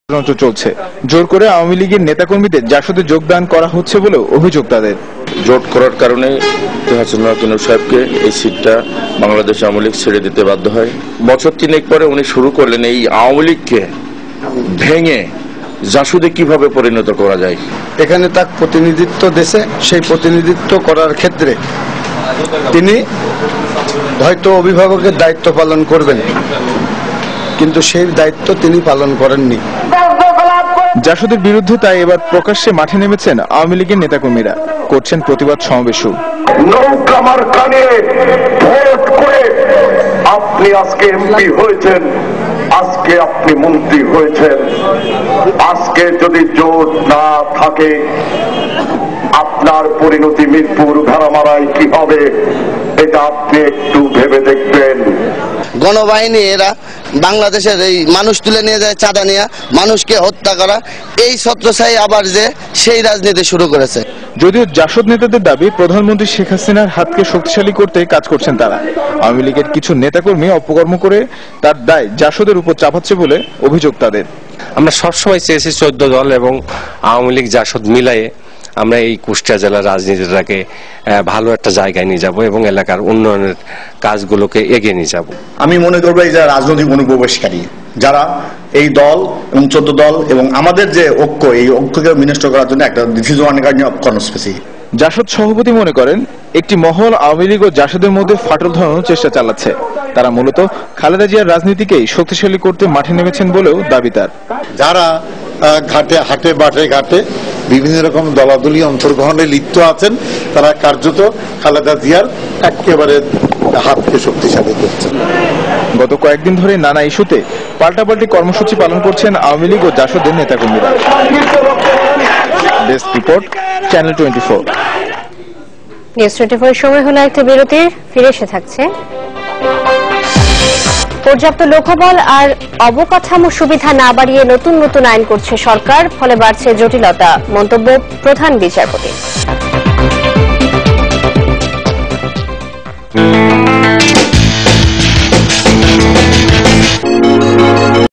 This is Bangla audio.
ষড়যন্ত্র চলছে। জোর করে আওয়ামী লীগের নেতাকর্মীদের জাসদে যোগদান করা হচ্ছে বলেও অভিযোগ তাদের। জোট করার কারণে হাসিনুর সাহেবকে এই সিটটা বাংলাদেশ আওয়ামী লীগ ছেড়ে দিতে বাধ্য হয়। বছর 3 পরে উনি শুরু করলেন এই আওয়ামী লীগকে ভেঙে জাসদে কিভাবে পরিণত করা যায়। এখানে তার প্রতিনিধিত্ব দেশে, সেই প্রতিনিধিত্ব করার ক্ষেত্রে তিনি হয়তো অভিভাবকের দায়িত্ব পালন করবেন, কিন্তু সেই দায়িত্ব তিনি পালন করেননি। জাসদের বিরুদ্ধে তাই এবার প্রকাশ্যে মাঠে নেমেছেন আওয়ামী লীগের নেতাকর্মীরা, করছেন প্রতিবাদ সমাবেশও। নৌকামার কানে ভোট করে আপনি আজকে এমপি হয়েছেন, আজকে আপনি মন্ত্রী হয়েছেন। আজকে যদি জোট না থাকে আপনার পরিণতি মিরপুর ভেড়ামারায় কি হবে এটা আপনি একটু ভেবে দেখবেন। গণবাহিনী এরা বাংলাদেশের এই মানুষ তুলে নিয়ে যায়, চাঁদা নিয়ে মানুষকে হত্যা করা, এই ছত্রছায়া আবার যে সেই রাজনীতি শুরু করেছে। যদিও জাসদ নেতাদের দাবি প্রধানমন্ত্রী শেখ হাসিনার হাতকে শক্তিশালী করতে কাজ করছেন তারা। আওয়ামী লীগের কিছু নেতাকর্মী অপকর্ম করে তার দায় জাসদের উপর চাপাচ্ছে বলে অভিযোগ তাদের। আমরা সবসময় চেয়েছি 14 দল এবং আওয়ামী লীগ জাসদ মিলায়ে আমরা এই কুষ্টিয়া জেলার রাজনীতিটাকে ভালো একটা জায়গায় নিয়ে যাব এবং এলাকার উন্নয়নের কাজগুলোকে এগিয়ে নিয়ে যাব। আমি মনে করবো এই যারা রাজনৈতিক অনুপ্রবেশকারী, যারা এই দল এবং 14 দল এবং আমাদের যে ঐক্য, এই ঐক্যকে বিনষ্ট করার জন্য একটা কর্মসূচি। জাসদ সভাপতি মনে করেন একটি মহল আওয়ামী লীগ ও জাসদের মধ্যে ফাটল ধরানোর চেষ্টা চালাচ্ছে। তারা মূলত খালেদা জিয়ার রাজনীতিকেই শক্তিশালী করতে মাঠে নেমেছেন বলেও দাবি তার। যারা হাটে বাটে ঘাটে বিভিন্ন রকম দলাদলি অন্তর্গ্রহণে লিপ্ত আছেন, তারা কার্যত খালেদা জিয়ার একেবারে হাতকে শক্তিশালী করছেন। গত কয়েকদিন ধরে নানা ইস্যুতে পাল্টাপাল্টি কর্মসূচি পালন করছেন আওয়ামী লীগ ও জাসদের নেতাকর্মীরা। Desk report, channel 24। নিউজ 24 সময় হলো একটা বিরতির, ফিরে এসে থাকছে। পর্যাপ্ত লোকবল আর অবকাঠামো সুবিধা না বাড়িয়ে নতুন নতুন আইন করছে সরকার, ফলে বাড়ছে জটিলতা, মন্তব্য প্রধান বিচারপতি।